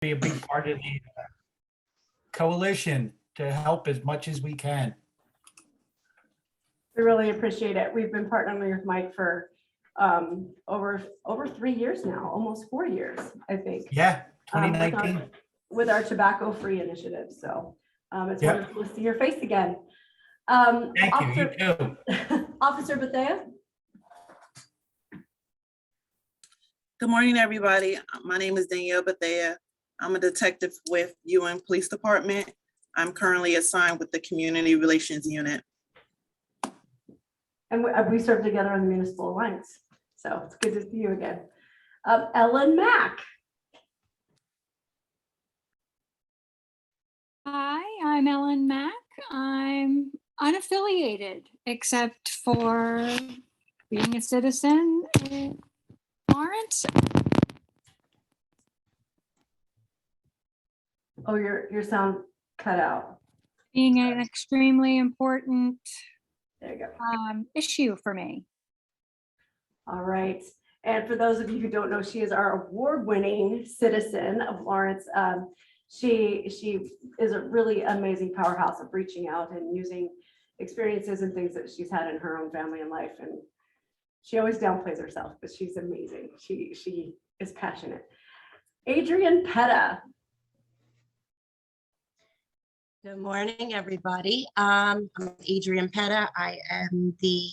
be a big part of the coalition to help as much as we can. We really appreciate it. We've been partnering with Mike for over 3 years now, almost 4 years, I think. Yeah, with 2019. with our tobacco-free initiative. So it's Yep. wonderful to see your face again. Thank you, you too. Officer Bethea. Good morning, everybody. My name is Danielle Bethea. I'm a detective with UN Police Department. I'm currently assigned with the Community Relations Unit. And we served together on the Municipal Alliance. So it's good to see you again. Ellen Mack. Hi, I'm Ellen Mack. I'm unaffiliated except for being a citizen in Lawrence. Oh, your sound cut out. Being an extremely important There you go. issue for me. All right. And for those of you who don't know, she is our award-winning citizen of Lawrence. She is a really amazing powerhouse of reaching out and using experiences and things that she's had in her own family and life. And she always downplays herself, but she's amazing. She is passionate. Adrian Petta. Good morning, everybody. I'm Adrian Petta. I am the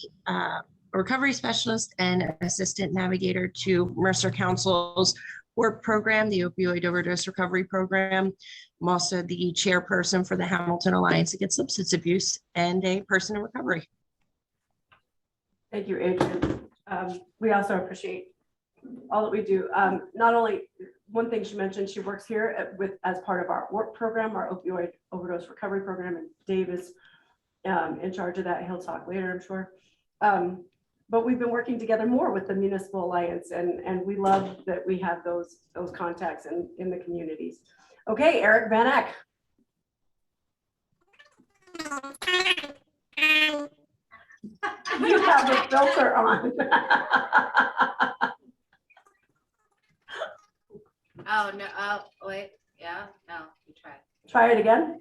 recovery specialist and assistant navigator to Mercer Council's work program, the Opioid Overdose Recovery Program. I'm also the chairperson for the Hamilton Alliance Against Substance Abuse and a person in recovery. Thank you, Adrian. We also appreciate all that we do. Not only one thing she mentioned, she works here as part of our work program, our opioid overdose recovery program, and Dave is in charge of that. He'll talk later, I'm sure. But we've been working together more with the Municipal Alliance, and we love that we have those contacts in the communities. Okay, Eric Van Eck. You have a filter on. Oh, no. Oh, wait. Yeah. No, you try. Try it again.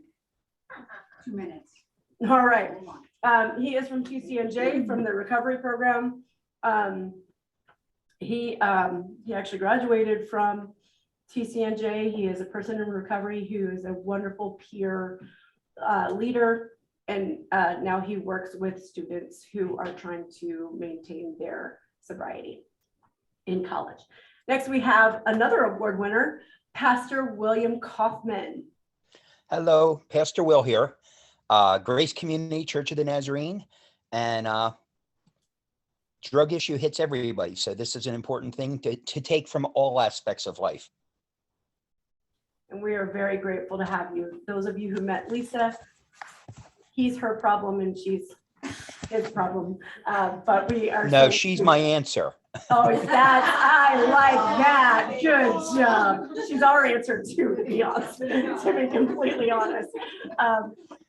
2 minutes. All right. He is from TCNJ, from the recovery program. He actually graduated from TCNJ. He is a person in recovery who is a wonderful peer leader. And now he works with students who are trying to maintain their sobriety in college. Next, we have another award winner, Pastor William Kaufman. Hello, Pastor Will here. Grace Community Church of the Nazarene, and drug issue hits everybody. So this is an important thing to take from all aspects of life. And we are very grateful to have you. Those of you who met Lisa, he's her problem and she's his problem. But we are. No, she's my answer. Oh, I like that. Good job. She's our answer too, to be honest, to be completely honest.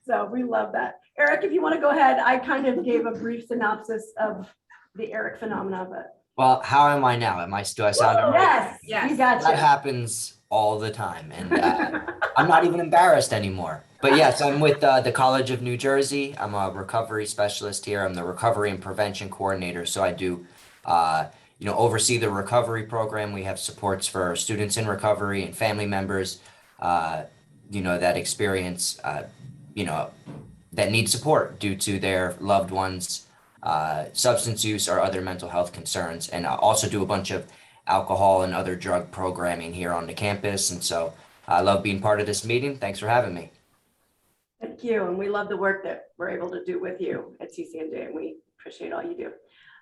So we love that. Eric, if you want to go ahead, I kind of gave a brief synopsis of the Eric phenomena, but. Well, how am I now? Do I sound all right? Yes, Yes. you got That you. happens all the time, and I'm not even embarrassed anymore. But yes, I'm with the College of New Jersey. I'm a recovery specialist here. I'm the recovery and prevention coordinator. So I do, oversee the recovery program. We have supports for students in recovery and family members, that experience, that need support due to their loved ones' substance use or other mental health concerns. And I also do a bunch of alcohol and other drug programming here on the campus. And so I love being part of this meeting. Thanks for having me. Thank you. And we love the work that we're able to do with you at TCNJ, and we appreciate all you do.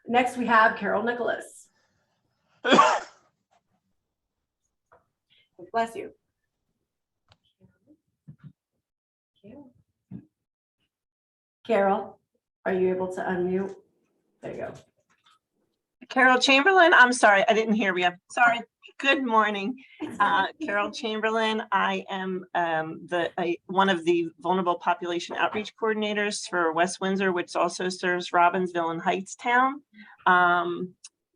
Next, we have Carol Nicholas. Bless you. Carol, are you able to unmute? There you go. Carol Chamberlain, I'm sorry, I didn't hear you. Sorry. Good morning. Carol Chamberlain. I am one of the vulnerable population outreach coordinators for West Windsor, which also serves Robbinsville and Hightstown.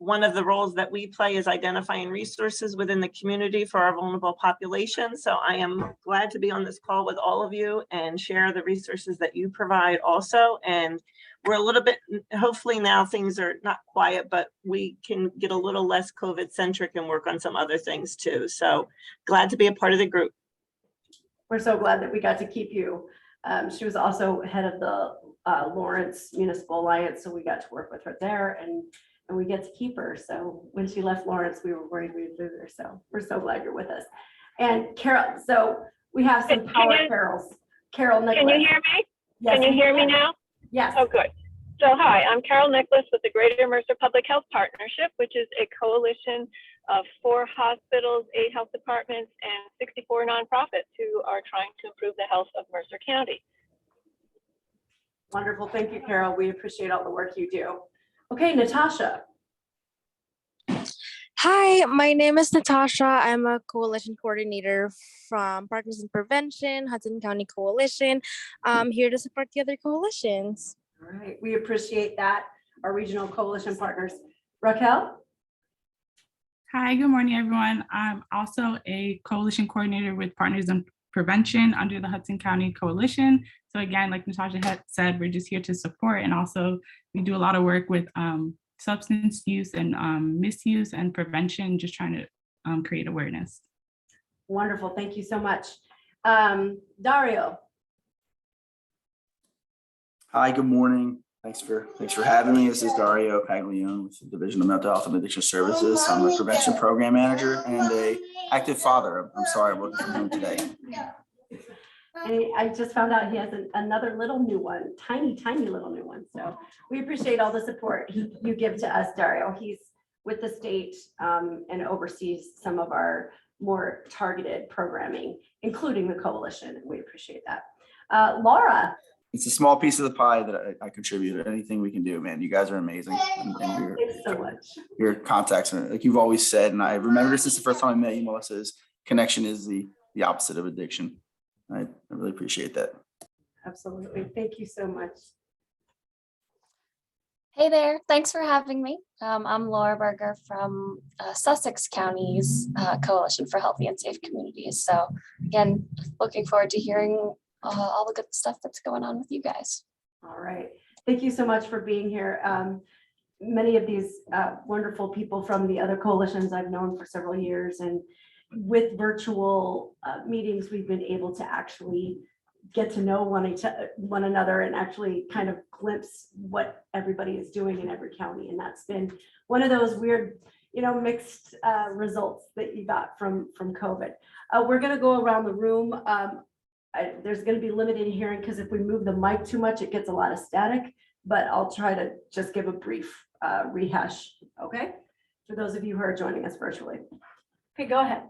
one of the roles that we play is identifying resources within the community for our vulnerable population. So I am glad to be on this call with all of you and share the resources that you provide also. And we're a little bit, hopefully now things are not quiet, but we can get a little less COVID centric and work on some other things too. So glad to be a part of the group. We're so glad that we got to keep you. She was also head of the Lawrence Municipal Alliance, so we got to work with her there, and we get to keep her. So when she left Lawrence, we were worried we'd lose her. So we're so glad you're with us. And Carol, so we have some power carols. Carol Nicholas. Can you hear me? Yes, Can you hear me now? Yes. Oh, good. So hi, I'm Carol Nicholas with the Greater Mercer Public Health Partnership, which is a coalition of 4 hospitals, 8 health departments, and 64 nonprofits who are trying to improve the health of Mercer County. Wonderful. Thank you, Carol. We appreciate all the work you do. Okay, Natasha. Hi, my name is Natasha. I'm a coalition coordinator from Partners in Prevention, Hudson County Coalition. I'm here to support the other coalitions. All right, we appreciate that. Our regional coalition partners. Raquel? Hi, good morning, everyone. I'm also a coalition coordinator with Partners in Prevention under the Hudson County Coalition. So again, like Natasha had said, we're just here to support, and also we do a lot of work with substance use and misuse and prevention, just trying to create awareness. Wonderful. Thank you so much. Dario. Hi, good morning. Thanks for having me. This is Dario Paglione with the Division of Mental Health and Addiction Services. I'm a prevention program manager and a active father. I'm sorry, I'm working from home today. And I just found out he has another little new one, tiny little new one. So we appreciate all the support you give to us, Dario. He's with the state and oversees some of our more targeted programming, including the coalition. We appreciate that. Laura. It's a small piece of the pie that I contribute. Anything we can do, man. You guys are amazing. And Thanks so much. Your contacts, like you've always said, and I remember since the first time I met you, Melissa, is connection is the opposite of addiction. I really appreciate that. Absolutely. Thank you so much. Hey there, thanks for having me. I'm Laura Berger from Sussex County's Coalition for Healthy and Safe Communities. So again, looking forward to hearing all the good stuff that's going on with you guys. All right. Thank you so much for being here. Many of these wonderful people from the other coalitions I've known for several years, and with virtual meetings, we've been able to actually get to know one another and actually kind of glimpse what everybody is doing in every county. And that's been one of those weird, mixed results that you got from COVID. We're going to go around the room. There's going to be limited hearing because if we move the mic too much, it gets a lot of static, but I'll try to just give a brief rehash. Okay. For those of you who are joining us virtually. Okay, go ahead.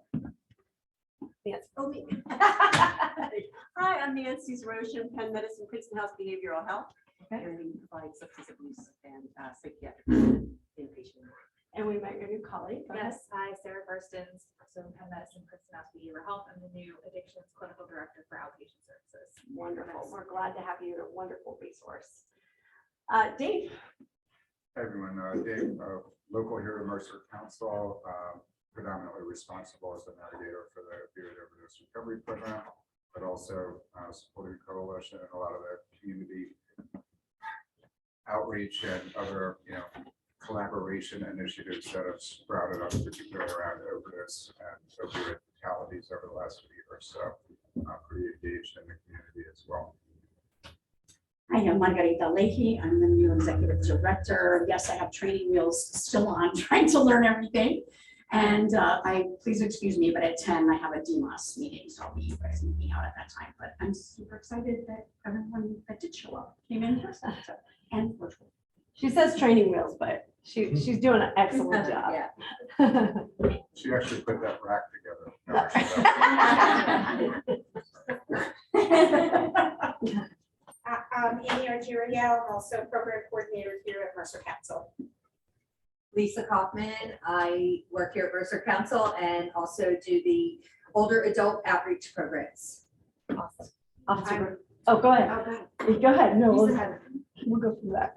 Nancy. Hi, I'm Nancy Zroshin, Penn Medicine, Princeton House Behavioral Health. Okay. And we provide substance abuse and psychiatric inpatient. And we met your new colleague. Go ahead. Yes, hi, Sarah Burstens, also in Penn Medicine, Princeton House Behavioral Health. I'm the new addictions clinical director for outpatient services. Wonderful. We're glad to have you. A wonderful resource. Dave. Hi, everyone. Dave, local here at Mercer Council, predominantly responsible as the navigator for the opioid overdose recovery program, but also supporting coalition and a lot of the community outreach and other, collaboration initiatives that have sprouted up, particularly around overdose and opioid fatalities over the last few years. So pretty engaged in the community as well. Hi, I'm Margarita Leahy. I'm the new executive director. Yes, I have training wheels still on, trying to learn everything. And please excuse me, but at 10 I have a DMOS meeting, so I'll be you guys meeting out at that time. But I'm super excited that everyone that did show up came in person and virtual. She says training wheels, but she's doing an excellent job. Yeah. She actually put that rack together. I'm Amy Argiriel. I'm also program coordinator here at Mercer Council. Lisa Kaufman. I work here at Mercer Council and also do the older adult outreach programs. Awesome. Oh, go ahead. Go ahead. No, we'll go through that.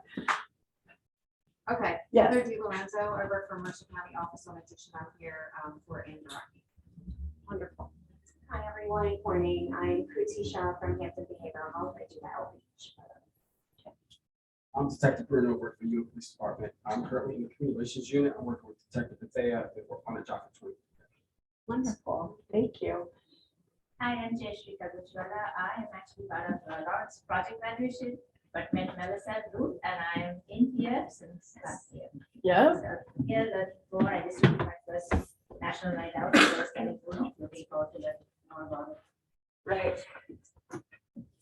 Okay. Yes. Heather DiLorenzo. I work for Mercer County Office on Addiction out here for Indirect. Wonderful. Hi, everyone. Good morning. I'm Kruti Shah from Hampton Behavioral Health. I do the outreach. I'm Detective Bruno, work for the Police Department. I'm currently in the Community Relations Unit. I'm working with Detective Bethea on a job for 20. Wonderful. Thank you. Hi, I'm Jayashree Kaguchwala. I am actually part of Lawrence Project Graduation, but met Melissa Ruth, and I'm in here since last year. Yeah. So here, before I just did my first national night out, I was getting looking forward to learn more about it. Right.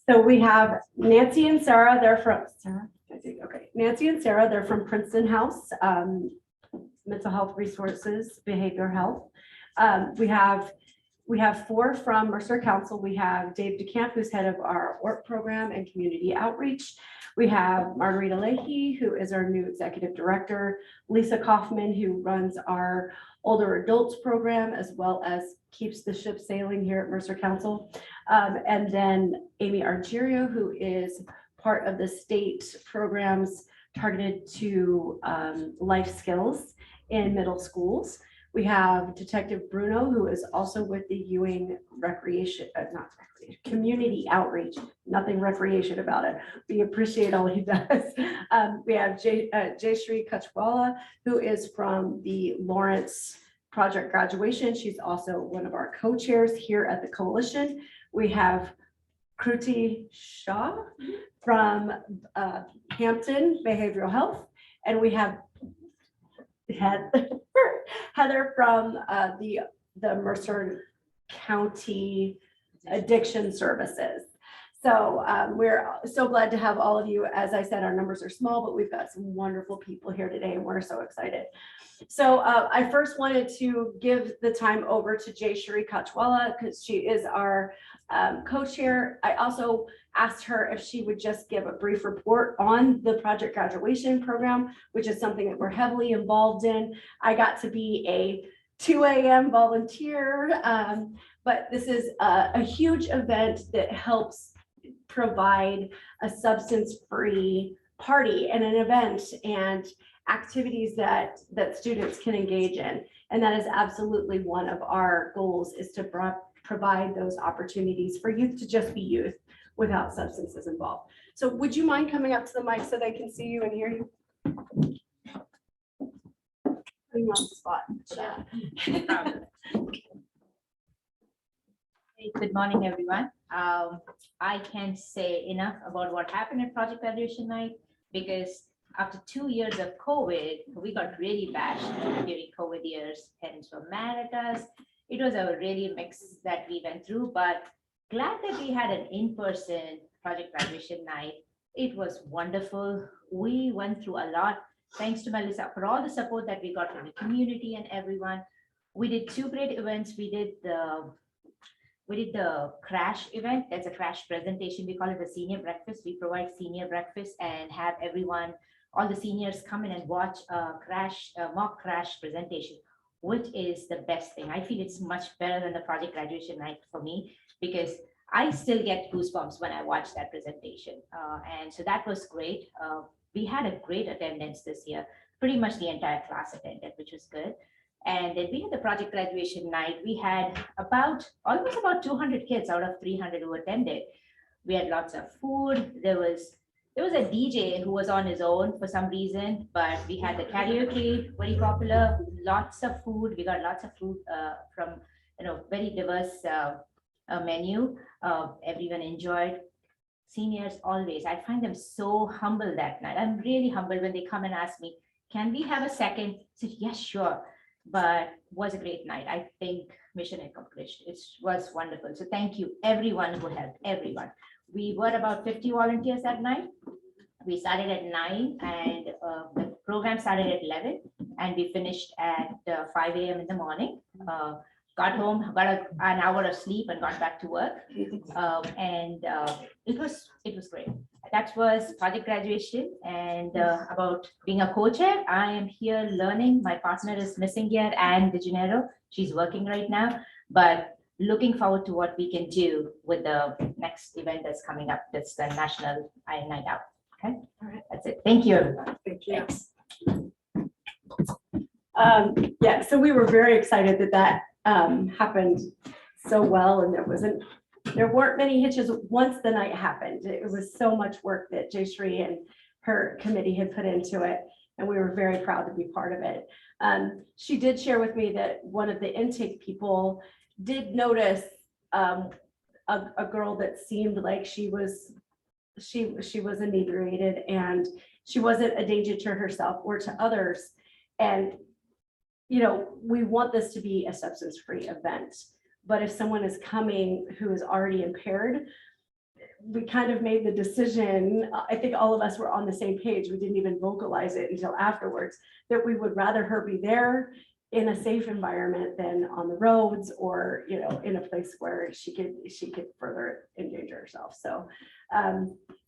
So we have Nancy and Sarah. They're from Sarah. I think okay. Nancy and Sarah. They're from Princeton House, Mental Health Resources, Behavioral Health. We have 4 from Mercer Council. We have Dave DeCamp, who's head of our work program and community outreach. We have Margarita Leahy, who is our new executive director, Lisa Kaufman, who runs our older adults program, as well as keeps the ship sailing here at Mercer Council. And then Amy Argerio, who is part of the state programs targeted to life skills in middle schools. We have Detective Bruno, who is also with the Ewing Community Outreach, nothing recreation about it. We appreciate all he does. We have Jayashree Kachwala, who is from the Lawrence Project Graduation. She's also one of our co-chairs here at the coalition. We have Kruti Shah from Hampton Behavioral Health, and we have Heather from the Mercer County Addiction Services. So we're so glad to have all of you. As I said, our numbers are small, but we've got some wonderful people here today, and we're so excited. So I first wanted to give the time over to Jayashree Kachwala because she is our co-chair. I also asked her if she would just give a brief report on the project graduation program, which is something that we're heavily involved in. I got to be a 2 a.m. volunteer, but this is a huge event that helps provide a substance-free party and an event and activities that students can engage in. And that is absolutely one of our goals, is to provide those opportunities for youth to just be youth without substances involved. So would you mind coming up to the mic so they can see you and hear you? Putting you on the spot. Hey, good morning, everyone. I can't say enough about what happened at Project Graduation Night, because after 2 years of COVID, we got really bashed during COVID years. Parents were mad at us. It was a really mix that we went through, but glad that we had an in-person Project Graduation Night. It was wonderful. We went through a lot. Thanks to Melissa for all the support that we got from the community and everyone. We did 2 great events. We did the crash event. That's a crash presentation. We call it the senior breakfast. We provide senior breakfast and have everyone, all the seniors come in and watch a mock crash presentation, which is the best thing. I feel it's much better than the Project Graduation Night for me, because I still get goosebumps when I watch that presentation. And so that was great. We had a great attendance this year. Pretty much the entire class attended, which was good. And then we had the Project Graduation Night. We had almost about 200 kids out of 300 who attended. We had lots of food. There was a DJ who was on his own for some reason, but we had the karaoke, very popular, lots of food. We got lots of food from, very diverse menu. Everyone enjoyed. Seniors always, I find them so humble that night. I'm really humbled when they come and ask me, can we have a second? I said, yes, sure. But was a great night. I think mission accomplished. It was wonderful. So thank you, everyone who helped, everyone. We were about 50 volunteers that night. We started at 9 and the program started at 11 and we finished at 5 a.m. in the morning. Got home, got an hour of sleep and got back to work. It was great. That was Project Graduation. And about being a co-chair, I am here learning. My partner is missing here, Anne De Janeiro. She's working right now, but looking forward to what we can do with the next event that's coming up. That's the National Night Out. Okay, all right, that's it. Thank you, everyone. Thank you. Thanks. Yeah, so we were very excited that that happened so well, and there weren't many hitches once the night happened. It was so much work that Jayshree and her committee had put into it, and we were very proud to be part of it. She did share with me that one of the intake people did notice a girl that seemed like she was inebriated, and she wasn't a danger to herself or to others. And you know, we want this to be a substance-free event, but if someone is coming who is already impaired, we kind of made the decision, I think all of us were on the same page, we didn't even vocalize it until afterwards, that we would rather her be there in a safe environment than on the roads, or, you know, in a place where she could further endanger herself. So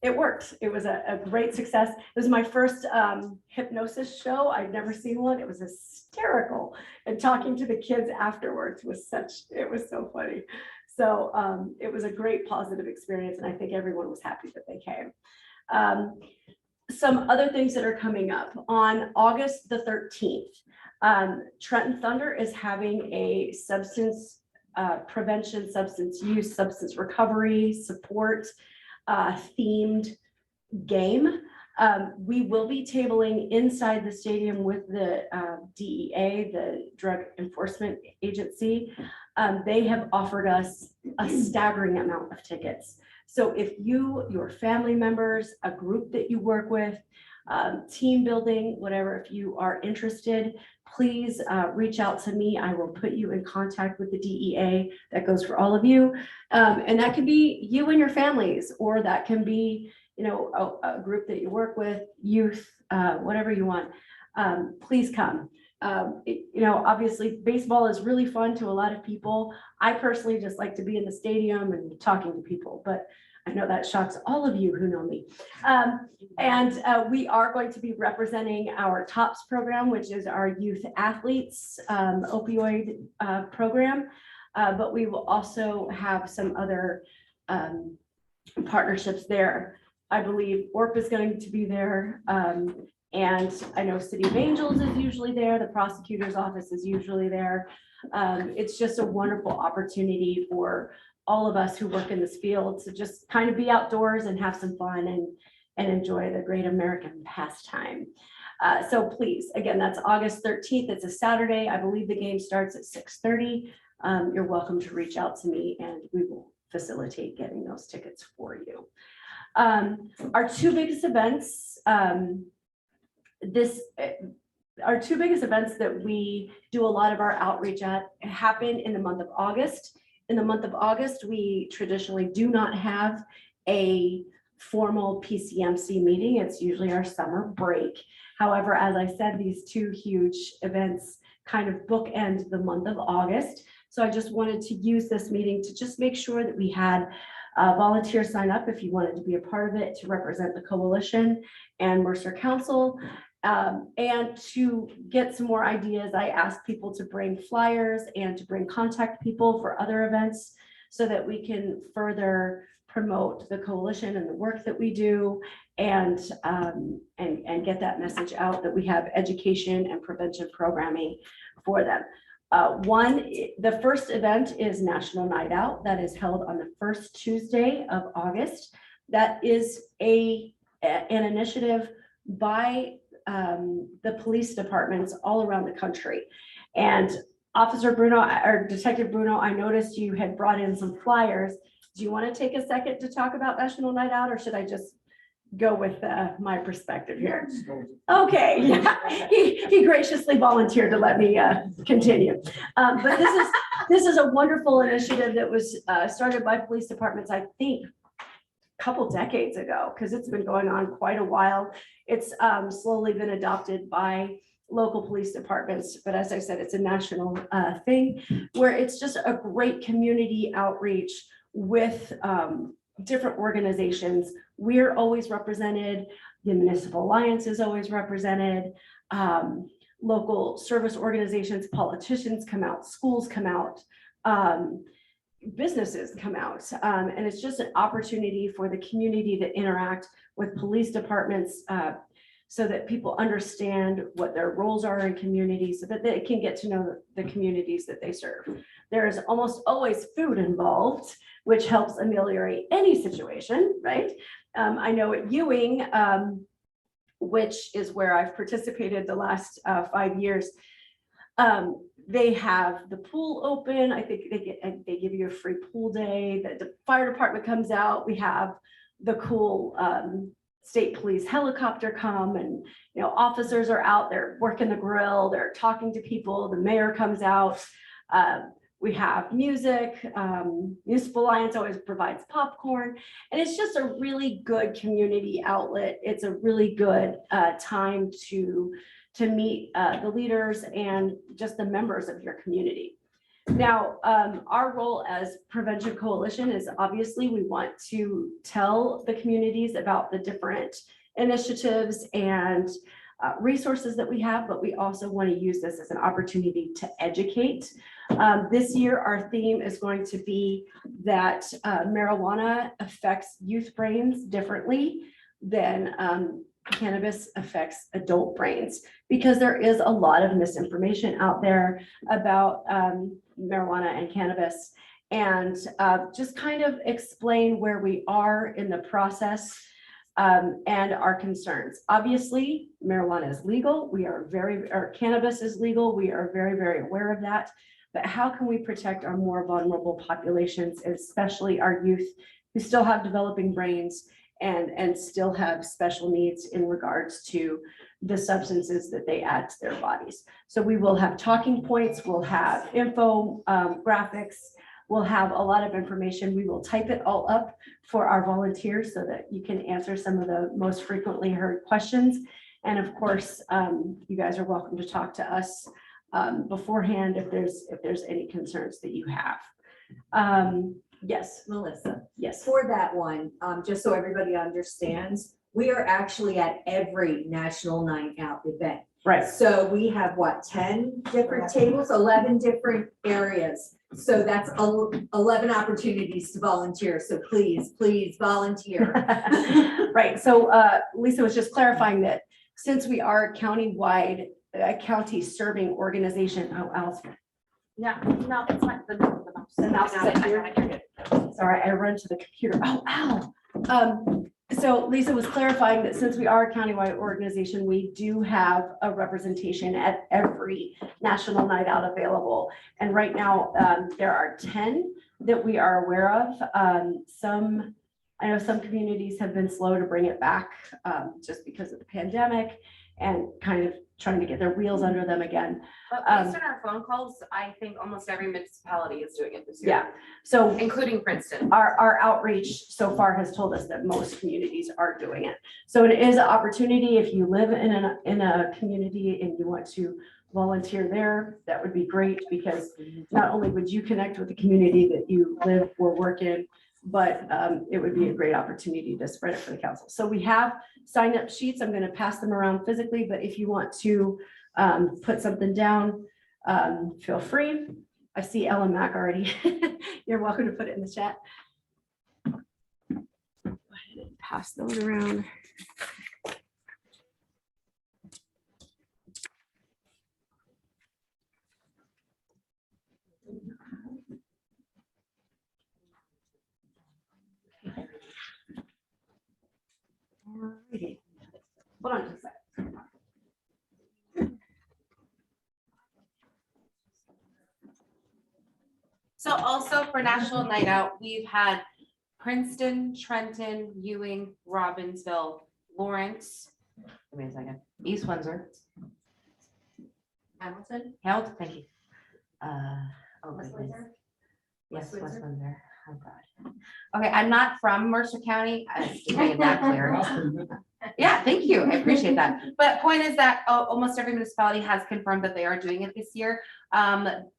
it worked. It was a great success. It was my first hypnosis show. I'd never seen one. It was hysterical. And talking to the kids afterwards it was so funny. So it was a great positive experience, and I think everyone was happy that they came. Some other things that are coming up on August the 13th. Trenton Thunder is having a substance prevention, substance use, substance recovery support themed game. We will be tabling inside the stadium with the DEA, the Drug Enforcement Agency. They have offered us a staggering amount of tickets. So if you, your family members, a group that you work with, team building, whatever, if you are interested, please reach out to me. I will put you in contact with the DEA. That goes for all of you. And that can be you and your families, or that can be, you know, a group that you work with, youth, whatever you want. Please come. You know, obviously baseball is really fun to a lot of people. I personally just like to be in the stadium and talking to people, but I know that shocks all of you who know me. We are going to be representing our TOPS program, which is our youth athletes opioid program. But we will also have some other partnerships there. I believe ORP is going to be there. And I know City of Angels is usually there. The prosecutor's office is usually there. It's just a wonderful opportunity for all of us who work in this field to just kind of be outdoors and have some fun and enjoy the great American pastime. So please, again, that's August 13th. It's a Saturday. I believe the game starts at 6:30. You're welcome to reach out to me, and we will facilitate getting those tickets for you. Our two biggest events, our two biggest events that we do a lot of our outreach at happen in the month of August. In the month of August, we traditionally do not have a formal PCMC meeting. It's usually our summer break. However, as I said, these two huge events kind of bookend the month of August. So I just wanted to use this meeting to just make sure that we had volunteers sign up if you wanted to be a part of it, to represent the coalition and Mercer Council. And to get some more ideas, I asked people to bring flyers and to bring contact people for other events so that we can further promote the coalition and the work that we do, and get that message out that we have education and prevention programming for them. The first event is National Night Out. That is held on the first Tuesday of August. That is an initiative by the police departments all around the country. And Officer Bruno, or Detective Bruno, I noticed you had brought in some flyers. Do you want to take a second to talk about National Night Out, or should I just go with my perspective here? Okay, yeah. He graciously volunteered to let me continue. But this is a wonderful initiative that was started by police departments, I think, couple decades ago, because it's been going on quite a while. It's slowly been adopted by local police departments, but as I said, it's a national thing where it's just a great community outreach with different organizations. We're always represented, the Municipal Alliance is always represented, local service organizations, politicians come out, schools come out, businesses come out, and it's just an opportunity for the community to interact with police departments, so that people understand what their roles are in communities, so that they can get to know the communities that they serve. There is almost always food involved, which helps ameliorate any situation, right? I know at Ewing, which is where I've participated the last 5 years, they have the pool open. I think they give you a free pool day. The fire department comes out. We have the cool state police helicopter come, and officers are out there working the grill. They're talking to people. The mayor comes out. We have music. Municipal Alliance always provides popcorn, and it's just a really good community outlet. It's a really good time to meet the leaders and just the members of your community. Now, our role as Prevention Coalition is obviously we want to tell the communities about the different initiatives and resources that we have, but we also want to use this as an opportunity to educate. This year, our theme is going to be that marijuana affects youth brains differently than cannabis affects adult brains, because there is a lot of misinformation out there about marijuana and cannabis, and just kind of explain where we are in the process and our concerns. Obviously, marijuana is legal. Or cannabis is legal. We are very, very aware of that. But how can we protect our more vulnerable populations, especially our youth who still have developing brains and still have special needs in regards to the substances that they add to their bodies? So we will have talking points, we'll have info graphics, we'll have a lot of information. We will type it all up for our volunteers so that you can answer some of the most frequently heard questions. And of course, you guys are welcome to talk to us beforehand if there's any concerns that you have. Yes, Melissa. Yes. For that one, just so everybody understands, we are actually at every National Night Out event. Right. So we have what, 10 different tables, 11 different areas. So that's 11 opportunities to volunteer. So please, please volunteer. Right. So Lisa was just clarifying that since we are countywide, a county serving organization. Oh, Alice. No, it's not the mouse. The mouse is at here. Sorry, I run to the computer. Oh, ow. So Lisa was clarifying that since we are a countywide organization, we do have a representation at every National Night Out available. And right now, there are 10 that we are aware of. I know some communities have been slow to bring it back just because of the pandemic and kind of trying to get their wheels under them again. But based on our phone calls, I think almost every municipality is doing it this year. Yeah, so including Princeton. Our outreach so far has told us that most communities are doing it. So it is an opportunity. If you live in a community and you want to volunteer there, that would be great, because not only would you connect with the community that you live or work in, but it would be a great opportunity to spread it for the council. So we have sign up sheets. I'm going to pass them around physically, but if you want to put something down, feel free. I see Ellen Mack already. You're welcome to put it in the chat. Go ahead and pass those around. Alrighty. Hold on just a second. So also for National Night Out, we've had Princeton, Trenton, Ewing, Robbinsville, Lawrence, give me a second, East Windsor. Hamilton, thank you. West Windsor? Yes, West Windsor. Oh, God. Okay, I'm not from Mercer County. Just making that clear. Yeah, thank you. I appreciate that. But point is that almost every municipality has confirmed that they are doing it this year. There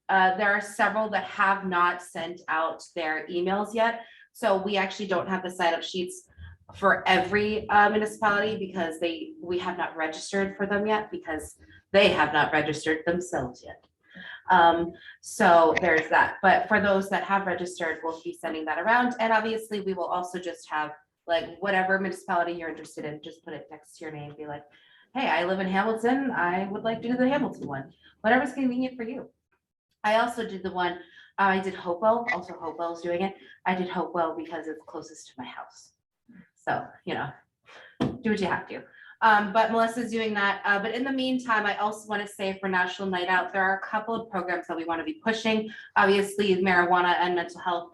are several that have not sent out their emails yet. So we actually don't have the sign up sheets for every municipality because we have not registered for them yet, because they have not registered themselves yet. So there's that. But for those that have registered, we'll be sending that around. And obviously we will also just have, like, whatever municipality you're interested in, just put it next to your name, be like, hey, I live in Hamilton, I would like to do the Hamilton one, whatever's convenient for you. I also did the one, I did Hopewell, also Hopewell's doing it. I did Hopewell because it's closest to my house. So, you know, do what you have to. But Melissa's doing that. But in the meantime, I also want to say for National Night Out, there are a couple of programs that we want to be pushing. Obviously, marijuana and mental health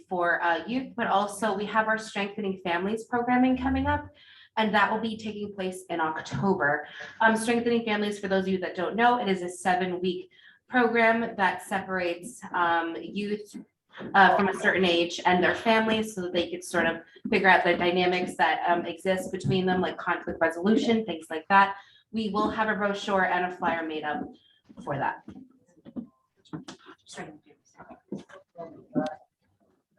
for youth, but also we have our Strengthening Families programming coming up, and that will be taking place in October. Strengthening Families, for those of you that don't know, it is a 7-week program that separates youth from a certain age and their families so that they could sort of figure out the dynamics that exist between them, like conflict resolution, things like that. We will have a brochure and a flyer made up for that.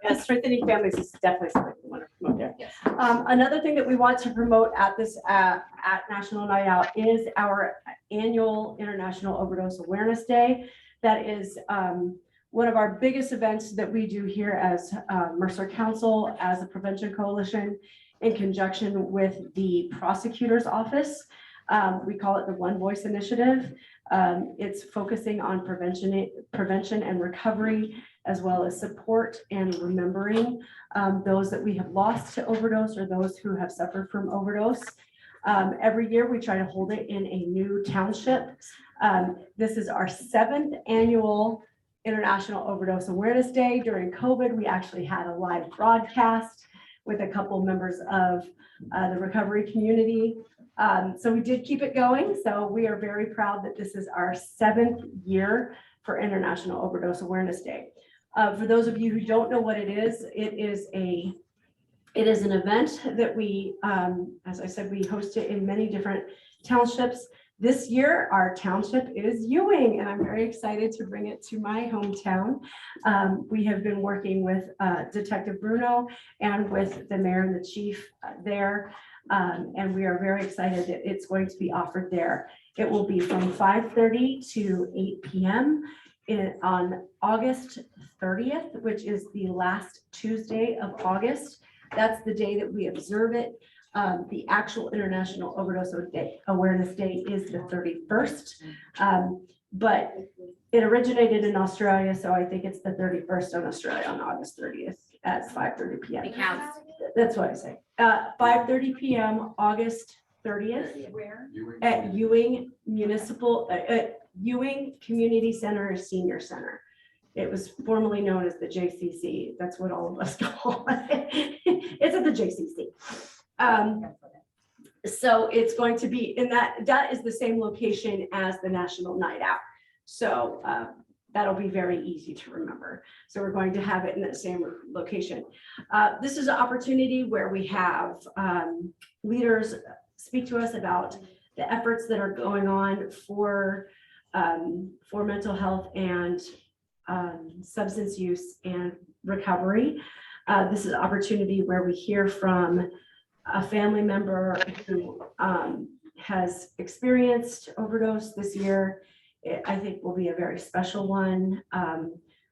Yeah, Strengthening Families is definitely something we want to promote there. Another thing that we want to promote at this at National Night Out is our annual International Overdose Awareness Day. That is one of our biggest events that we do here as Mercer Council, as a Prevention Coalition, in conjunction with the Prosecutor's Office. We call it the One Voice Initiative. It's focusing on prevention and recovery, as well as support and remembering those that we have lost to overdose or those who have suffered from overdose. Every year we try to hold it in a new township. This is our 7th annual International Overdose Awareness Day. During COVID, we actually had a live broadcast with a couple members of the recovery community. So we did keep it going. So we are very proud that this is our 7th year for International Overdose Awareness Day. For those of you who don't know what it is an event that we, as I said, we host it in many different townships. This year, our township is Ewing, and I'm very excited to bring it to my hometown. We have been working with Detective Bruno and with the mayor and the chief there. And we are very excited that it's going to be offered there. It will be from 5:30 to 8 p.m. On August 30th, which is the last Tuesday of August. That's the day that we observe it. The actual International Overdose Awareness Day is the 31st. But it originated in Australia, so I think it's the 31st on Australia on August 30th at 5:30 p.m. It counts. That's what I say. 5:30 p.m. August 30th. Where? At Ewing Municipal, Ewing Community Center, Senior Center. It was formerly known as the JCC. That's what all of us call it. It's at the JCC. So it's going to be in that is the same location as the National Night Out. So that'll be very easy to remember. So we're going to have it in that same location. This is an opportunity where we have leaders speak to us about the efforts that are going on for mental health and substance use and recovery. This is an opportunity where we hear from a family member who has experienced overdose this year. I think will be a very special one.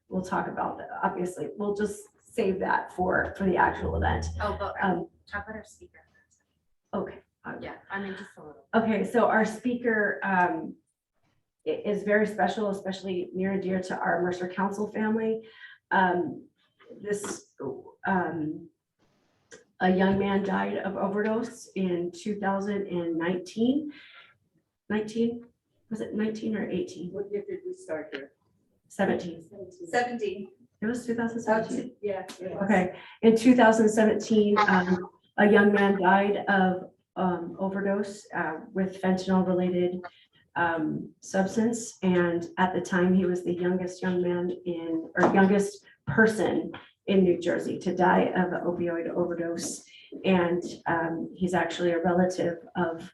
We'll talk about that. Obviously, we'll just save that for the actual event. Oh, but talk about our speaker. Okay. Yeah, I mean, just a little. Okay, so our speaker is very special, especially near and dear to our Mercer Council family. A young man died of overdose in 2019. Was it 19 or 18? What year did we start here? 17. 17. It was 2017. Yeah. Okay, in 2017, a young man died of overdose with fentanyl-related substance, and at the time he was the youngest youngest person in New Jersey to die of an opioid overdose, and he's actually a relative of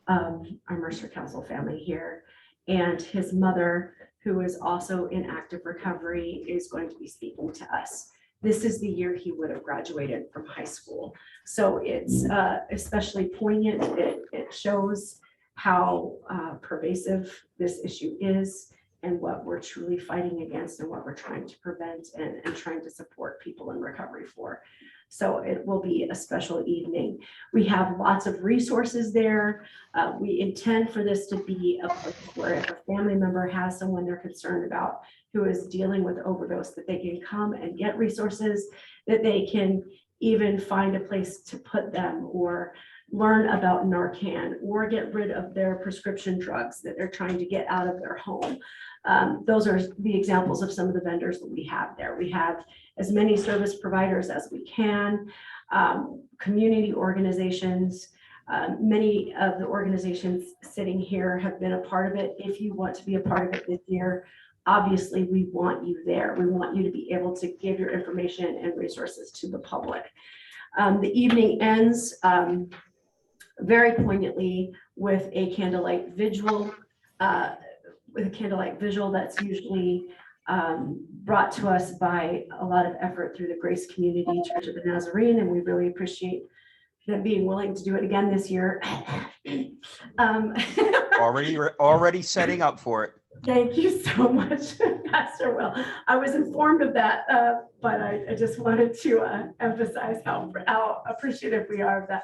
our Mercer Council family here, and his mother, who is also in active recovery, is going to be speaking to us. This is the year he would have graduated from high school. So it's especially poignant. It shows how pervasive this issue is and what we're truly fighting against and what we're trying to prevent and trying to support people in recovery for. So it will be a special evening. We have lots of resources there. We intend for this to be a place where if a family member has someone they're concerned about who is dealing with overdose, that they can come and get resources, that they can even find a place to put them or learn about Narcan or get rid of their prescription drugs that they're trying to get out of their home. Those are the examples of some of the vendors that we have there. We have as many service providers as we can, community organizations. Many of the organizations sitting here have been a part of it. If you want to be a part of it this year, obviously we want you there. We want you to be able to give your information and resources to the public. The evening ends very poignantly with a candlelight vigil. That's usually brought to us by a lot of effort through the Grace Community Church of the Nazarene, and we really appreciate them being willing to do it again this year. Already setting up for it. Thank you so much, Pastor Will. I was informed of that, but I just wanted to emphasize how appreciative we are of that.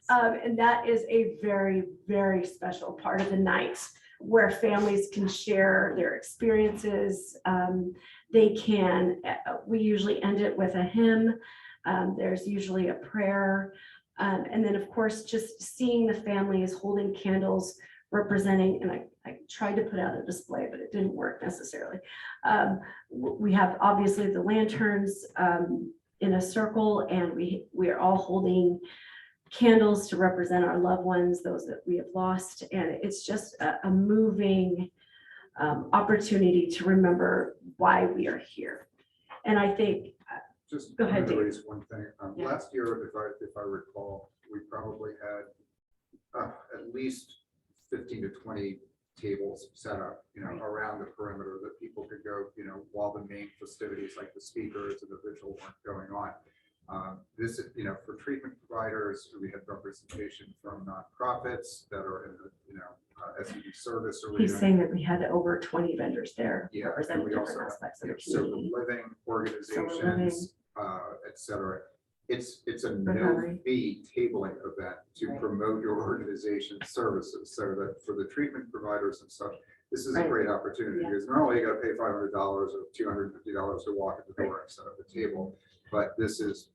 And that is a very, very special part of the night where families can share their experiences. We usually end it with a hymn. There's usually a prayer. And then of course, just seeing the families holding candles representing, and I tried to put out a display, but it didn't work necessarily. We have obviously the lanterns in a circle, and we are all holding candles to represent our loved ones, those that we have lost. And it's just a moving opportunity to remember why we are here. And I think, just go ahead, to Dave. raise one thing. Yeah. Last year, if I recall, we probably had at least 15 to 20 tables set up, around the perimeter that people could go, while the main festivities like the speakers and the vigil weren't going on. This, for treatment providers, we had representation from nonprofits that are in the, SED service. He's saying that we had over 20 vendors there Yeah, and representing we also different have, aspects of the sober community. living Living. organizations, et cetera. It's a no Recovery. fee tabling event to promote your organization's services, so that for the treatment providers and such, this is a Right. great opportunity, Yeah. because normally you got to pay $500 or $250 to walk at the door and set up a table, but this is,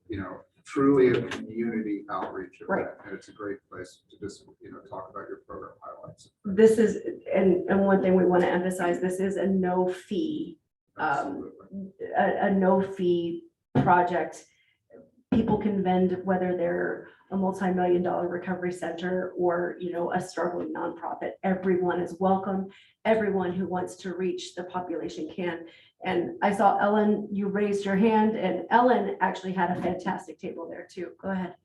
truly a community outreach event, Right. and it's a great place to just, talk about your program highlights. This is, and one thing we want to emphasize, this is a no fee, a no fee project. People can vend, whether they're a multi-million-dollar recovery center or, a struggling nonprofit. Everyone is welcome. Everyone who wants to reach the population can. And I saw Ellen, you raised your hand, and Ellen actually had a fantastic table there too. Go ahead.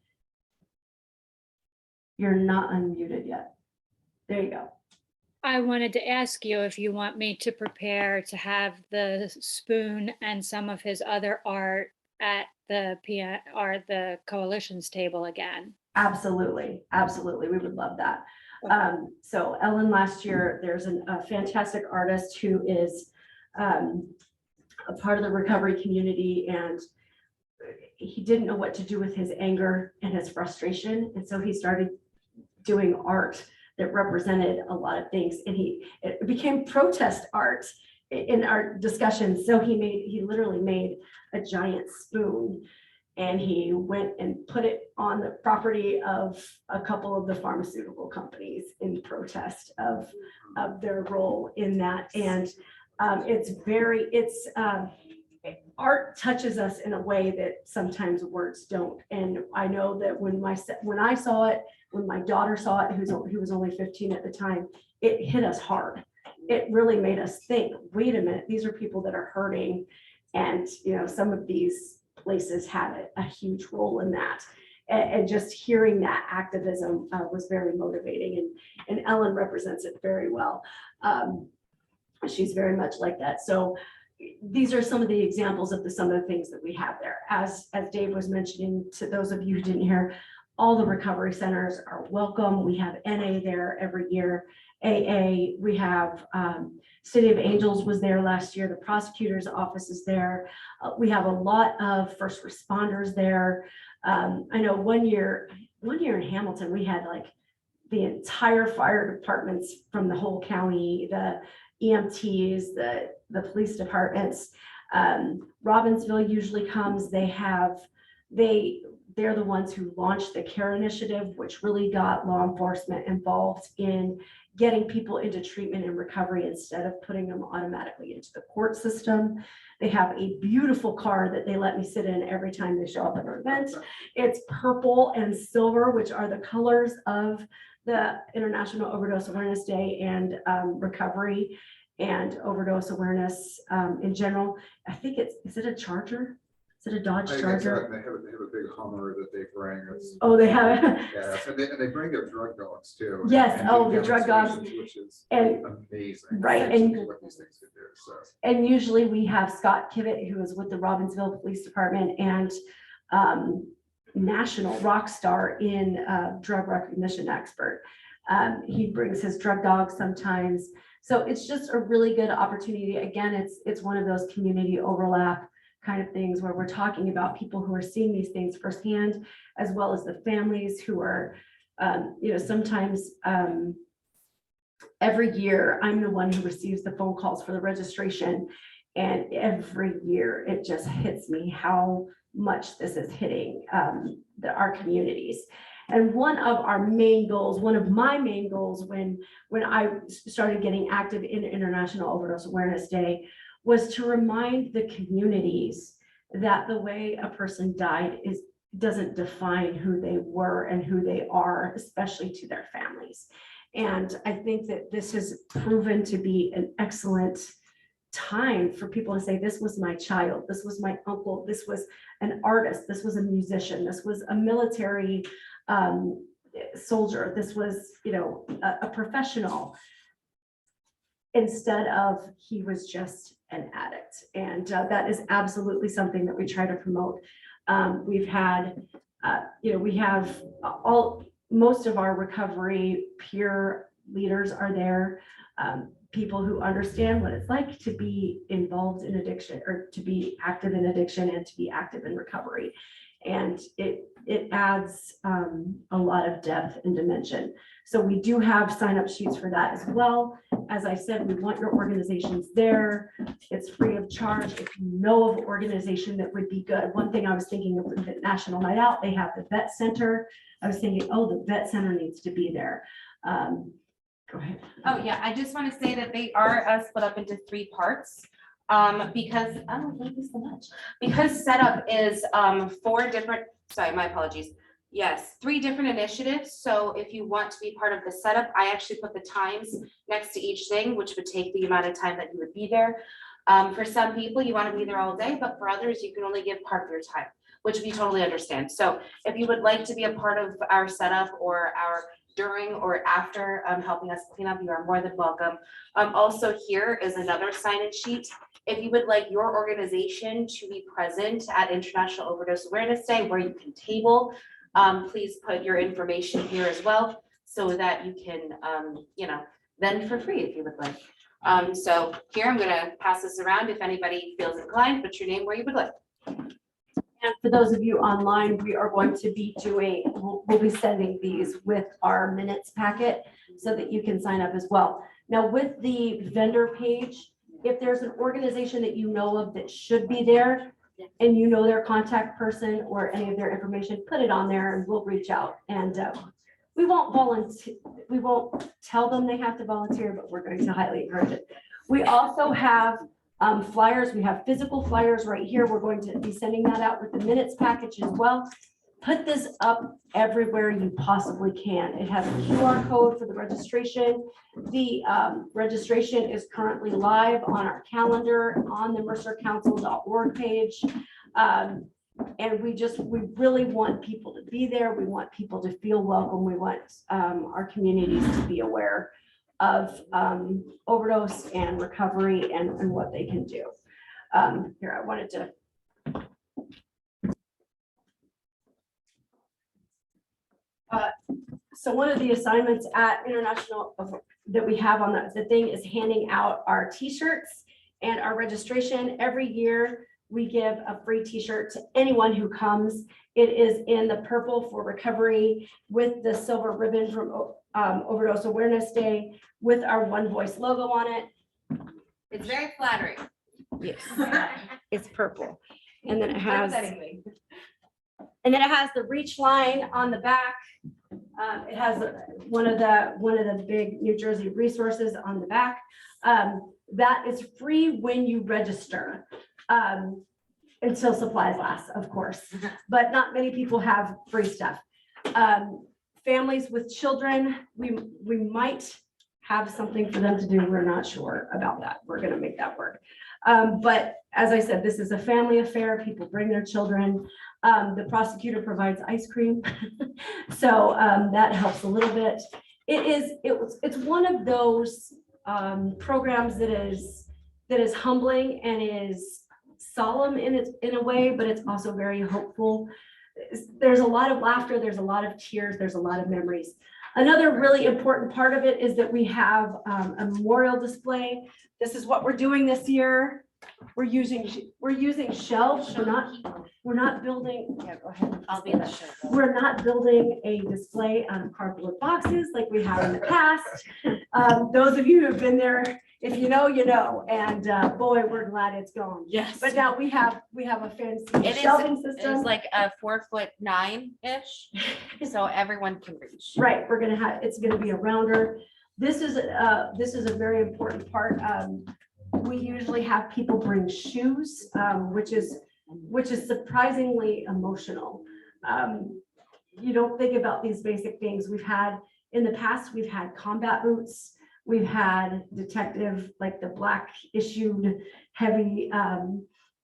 You're not unmuted yet. There you go. I wanted to ask you if you want me to prepare to have the spoon and some of his other art at the coalition's table again. Absolutely, absolutely. We would love that. So Ellen, last year, there's a fantastic artist who is a part of the recovery community, and he didn't know what to do with his anger and his frustration. And so he started doing art that represented a lot of things, and it became protest art in our discussions. So he literally made a giant spoon, and he went and put it on the property of a couple of the pharmaceutical companies in protest of their role in that. And art touches us in a way that sometimes words don't. And I know that when I saw it, when my daughter saw it, who was only 15 at the time, it hit us hard. It really made us think, wait a minute, these are people that are hurting. And, some of these places had a huge role in that. And just hearing that activism was very motivating. And Ellen represents it very well. She's very much like that. So these are some of the examples of some of the things that we have there. As Dave was mentioning, to those of you who didn't hear, all the recovery centers are welcome. We have NA there every year, AA. We have City of Angels was there last year. The prosecutor's office is there. We have a lot of first responders there. I know one year in Hamilton, we had like the entire fire departments from the whole county, the EMTs, the police departments. Robbinsville usually comes. They're the ones who launched the CARE initiative, which really got law enforcement involved in getting people into treatment and recovery instead of putting them automatically into the court system. They have a beautiful car that they let me sit in every time they show up at an event. It's purple and silver, which are the colors of the International Overdose Awareness Day and recovery and overdose awareness in general. I think is it a Charger? Is it a Dodge Charger? They have a big Hummer that they bring. Oh, they have. Yeah, and they bring their drug dogs too. Yes, and oh, do the drug dogs. demonstrations, Which is And- amazing. right, actually and- what these things can do, so. And usually we have Scott Kivett, who is with the Robbinsville Police Department and national rock star in drug recognition expert. He brings his drug dogs sometimes. So it's just a really good opportunity. Again, it's one of those community overlap kind of things where we're talking about people who are seeing these things firsthand, as well as the families who are, sometimes every year I'm the one who receives the phone calls for the registration. And every year it just hits me how much this is hitting our communities. And one of my main goals when I started getting active in International Overdose Awareness Day was to remind the communities that the way a person died doesn't define who they were and who they are, especially to their families. And I think that this has proven to be an excellent time for people to say, this was my child, this was my uncle, this was an artist, this was a musician, this was a military soldier, this was, a professional, instead of he was just an addict. And that is absolutely something that we try to promote. We've had, we have most of our recovery peer leaders are there. People who understand what it's like to be involved in addiction or to be active in addiction and to be active in recovery. And it adds a lot of depth and dimension. So we do have sign-up sheets for that as well. As I said, we want your organizations there. It's free of charge. If you know of an organization that would be good. One thing I was thinking of with the National Night Out, they have the vet center. I was thinking, oh, the vet center needs to be there. Go ahead. Oh, yeah, I just want to say that they are split up into 3 parts. Because, oh, thank you so much. Because setup is 4 different, sorry, my apologies. Yes, 3 different initiatives. So if you want to be part of the setup, I actually put the times next to each thing, which would take the amount of time that you would be there. For some people, you want to be there all day, but for others, you can only give part of your time, which we totally understand. So if you would like to be a part of our setup or our during or after helping us clean up, you are more than welcome. Also, here is another sign-in sheet. If you would like your organization to be present at International Overdose Awareness Day, where you can table, please put your information here as well, so that you can, vend for free if you would like. So here, I'm gonna pass this around. If anybody feels inclined, put your name where you would like. And for those of you online, we are going to be we'll be sending these with our minutes packet so that you can sign up as well. Now with the vendor page, if there's an organization that you know of that should be there and you know their contact person or any of their information, put it on there and we'll reach out. And we won't volunteer, we won't tell them they have to volunteer, but we're going to highly encourage it. We also have flyers. We have physical flyers right here. We're going to be sending that out with the minutes package as well. Put this up everywhere you possibly can. It has a QR code for the registration. The registration is currently live on our calendar on the mercercouncil.org page. And we really want people to be there. We want people to feel welcome. We want our communities to be aware of overdose and recovery and what they can do. Here, I wanted to. So one of the assignments at International that we have on the thing is handing out our t-shirts and our registration. Every year, we give a free t-shirt to anyone who comes. It is in the purple for recovery with the silver ribbon from Overdose Awareness Day with our One Voice logo on it. It's very flattering. Yes, it's purple. And then it has, the reach line on the back. It has one of the big New Jersey resources on the back. That is free when you register. Until supplies last, of course, but not many people have free stuff. Families with children, we might have something for them to do. We're not sure about that. We're gonna make that work. But as I said, this is a family affair. People bring their children. The prosecutor provides ice cream. So that helps a little bit. It's one of those programs that is humbling and is solemn in a way, but it's also very hopeful. There's a lot of laughter, there's a lot of tears, there's a lot of memories. Another really important part of it is that we have a memorial display. This is what we're doing this year. We're using shelves. We're not building. Yeah, go ahead. I'll be in the show. We're not building a display out of cardboard boxes like we have in the past. Those of you who have been there, if you know, you know. And boy, we're glad it's gone. Yes. But now we have a fancy It shelving is, system. it's like a 4'9" so everyone can reach. Right, it's gonna be a rounder. This is a very important part. We usually have people bring shoes, which is surprisingly emotional. You don't think about these basic things. In the past, we've had combat boots. We've had detective, like the black issued heavy,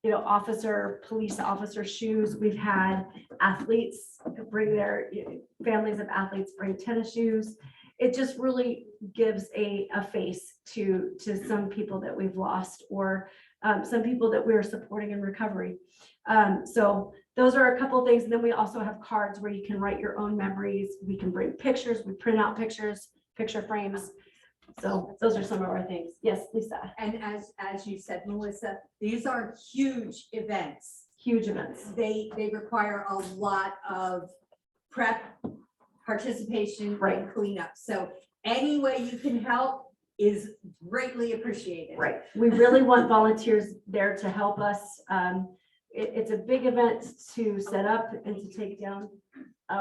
police officer shoes. We've had athletes bring families of athletes bring tennis shoes. It just really gives a face to some people that we've lost or some people that we're supporting in recovery. So those are a couple of things. And then we also have cards where you can write your own memories. We can bring pictures. We print out pictures, picture frames. So those are some of our things. Yes, Lisa. And as you said, Melissa, these are huge events. Huge events. They require a lot of prep, participation, and cleanup. So any way you can help is greatly appreciated. Right. We really want volunteers there to help us. It's a big event to set up and to take down.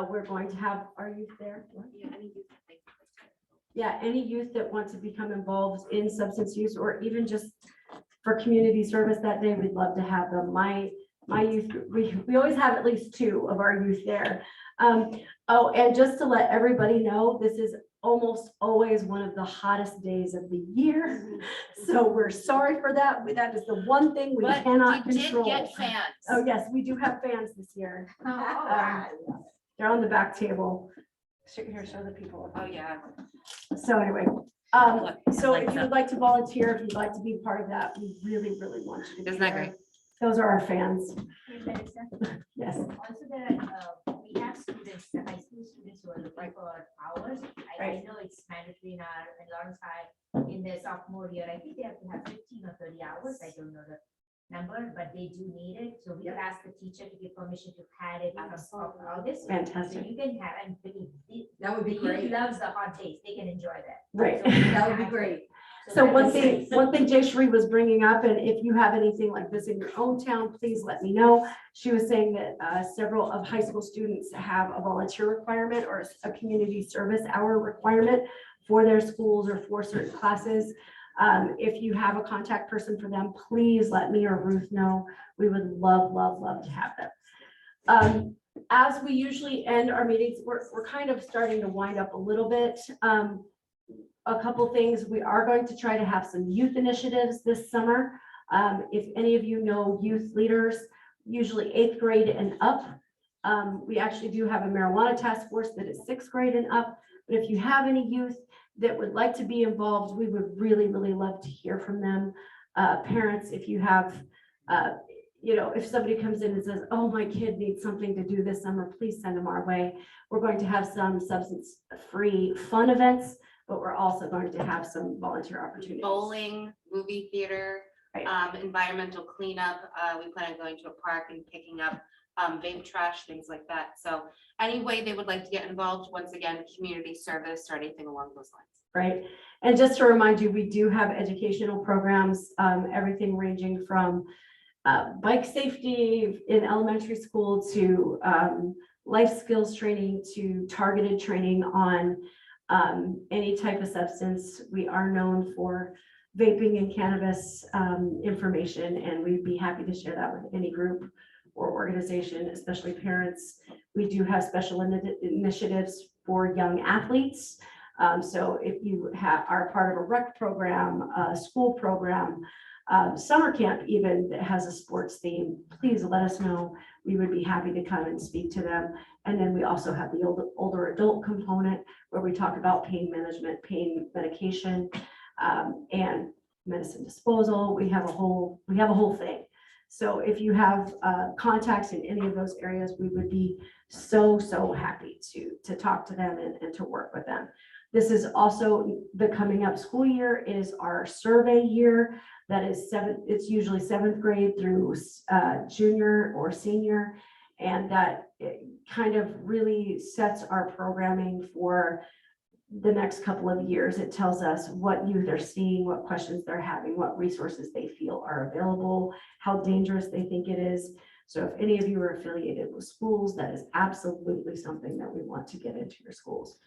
We're going to have our youth there. Yeah, any youth that wants to become involved in substance use or even just for community service that day, we'd love to have them. My youth, we always have at least 2 of our youth there. Oh, and just to let everybody know, this is almost always one of the hottest days of the year. So we're sorry for that. That is the one thing we cannot control. Did get fans. Oh, yes, we do have fans this year. They're on the back table. Here, show the people. Oh, yeah. So anyway, so if you would like to volunteer, if you'd like to be part of that, we really, really want you to be Isn't that there. great? Those are our fans. Yes. Also, we have students, the high school students who are looking for hours. I know it's mandatory in Lawrence High in their sophomore year. I think they have to have 15 or 30 hours. I don't know the number, but they do need it. So we could ask the teacher to give permission to pad it from August. Fantastic. So you can have, and that would be great. He loves the hot days. They can enjoy that. Right. So that would be great. So one thing Jay Shree was bringing up, and if you have anything like this in your own town, please let me know. She was saying that several of high school students have a volunteer requirement or a community service hour requirement for their schools or for certain classes. If you have a contact person for them, please let me or Ruth know. We would love, love, love to have them. As we usually end our meetings, we're kind of starting to wind up a little bit. A couple things, we are going to try to have some youth initiatives this summer. If any of you know youth leaders, usually 8th grade and up, we actually do have a marijuana task force that is 6th grade and up. But if you have any youth that would like to be involved, we would really, really love to hear from them. Parents, if you have, if somebody comes in and says, oh, my kid needs something to do this summer, please send them our way. We're going to have some substance-free fun events but we're also going to have some volunteer opportunities. Bowling, movie theater, environmental cleanup. We plan on going to a park and picking up vape trash, things like that. So any way they would like to get involved, once again, community service or anything along those lines. Right. And just to remind you, we do have educational programs, everything ranging from bike safety in elementary school to life skills training to targeted training on any type of substance. We are known for vaping and cannabis information, and we'd be happy to share that with any group or organization, especially parents. We do have special initiatives for young athletes. So if you are part of a rec program, a school program, summer camp even that has a sports theme, please let us know. We would be happy to come and speak to them. And then we also have the older adult component where we talk about pain management, pain medication, and medicine disposal. We have a whole thing. So if you have contacts in any of those areas, we would be so happy to talk to them and to work with them. This is also the coming up school year is our survey year. That is it's usually 7th grade through junior or senior. And that kind of really sets our programming for the next couple of years. It tells us what youth are seeing, what questions they're having, what resources they feel are available, how dangerous they think it is. So if any of you are affiliated with schools, that is absolutely something that we want to get into your schools.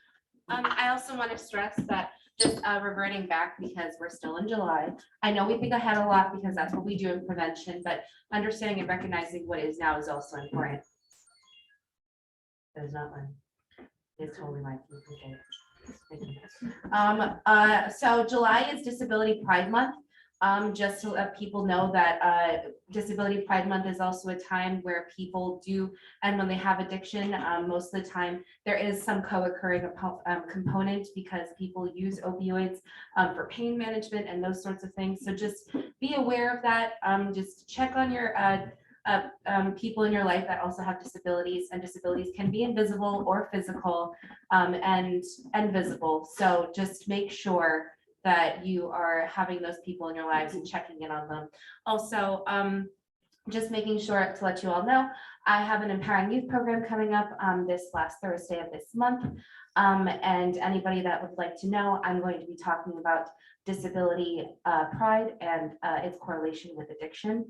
I also want to stress that just reverting back, because we're still in July. I know we think ahead a lot because that's what we do in prevention, but understanding and recognizing what is now is also important. There's not one. It's totally my. So July is Disability Pride Month. Just to let people know that Disability Pride Month is also a time where people do, and when they have addiction, most of the time there is some co-occurring component because people use opioids for pain management and those sorts of things. So just be aware of that. Just check on your people in your life that also have disabilities, and disabilities can be invisible or physical and visible. So just make sure that you are having those people in your lives and checking in on them. Also, just making sure to let you all know, I have an Empowering Youth program coming up this last Thursday of this month. And anybody that would like to know, I'm going to be talking about disability pride and its correlation with addiction,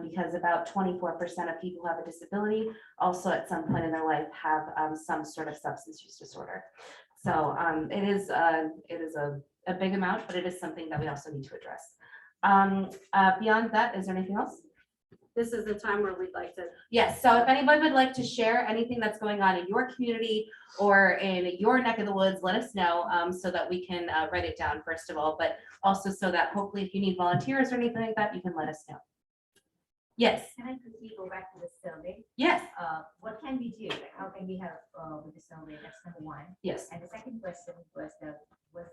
because about 24% of people who have a disability also at some point in their life have some sort of substance use disorder. So it is a big amount, but it is something that we also need to address. Beyond that, is there anything else? This is the time where we'd like to. Yes, so if anybody would like to share anything that's going on in your community or in your neck of the woods, let us know so that we can write it down first of all, but also so that hopefully if you need volunteers or anything like that, you can let us know. Yes. Can I quickly go back to the survey? Yes. What can we do? Like, how can we help with the survey? That's number one. Yes. And the second question was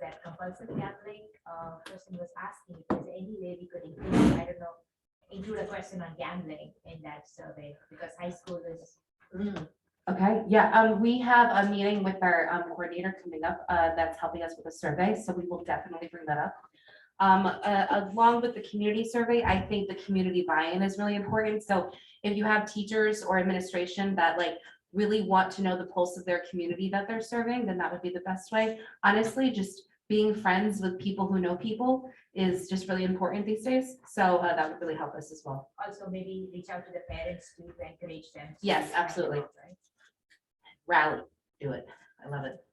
that compulsive gambling. Person was asking if there's any way we could include, I don't know, include a question on gambling in that survey, because high school is. Okay, yeah, we have a meeting with our coordinator coming up that's helping us with a survey, so we will definitely bring that up. Along with the community survey, I think the community buy-in is really important. So if you have teachers or administration that like really want to know the pulse of their community that they're serving, then that would be the best way. Honestly, just being friends with people who know people is just really important these days. So that would really help us as well. Also, maybe reach out to the parents to encourage them. Yes, absolutely. Rally, do it. I love it.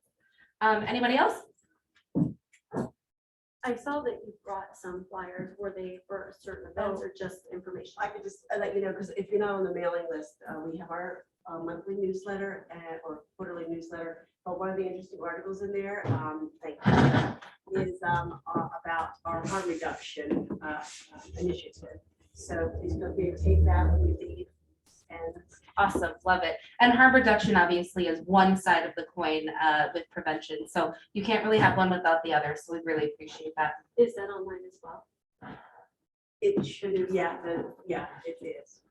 Anybody else? I saw that you brought some flyers. Were they for certain events or just information? I could just let you know, because if you're not on the mailing list, we have our monthly newsletter or quarterly newsletter. But one of the interesting articles in there, is about our harm reduction initiative. So please feel free to take that when you leave. And awesome, love it. And harm reduction obviously is one side of the coin with prevention. So you can't really have one without the other. So we really appreciate that. Is that online as well? it should, yeah, it is.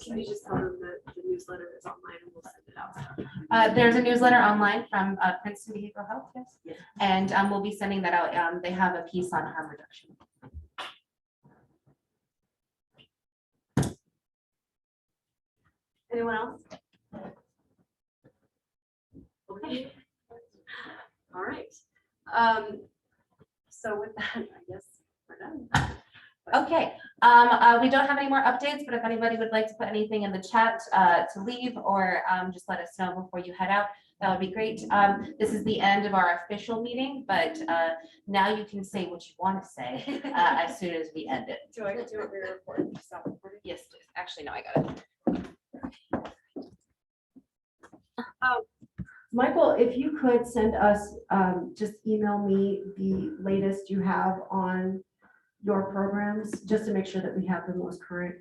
Can you just tell them that the newsletter is online and we'll send it out? There's a newsletter online from Princeton Behavioral Health, yes. And we'll be sending that out. They have a piece on harm reduction. Anyone else? Okay. All right. So with that, I guess we're done. Okay, we don't have any more updates, but if anybody would like to put anything in the chat to leave or just let us know before you head out, that would be great. This is the end of our official meeting, but now you can say what you want to say as soon as we end it. Do I do a report? Yes, please. Actually, no, I got it. Michael, if you could send us, just email me the latest you have on your programs, just to make sure that we have the most current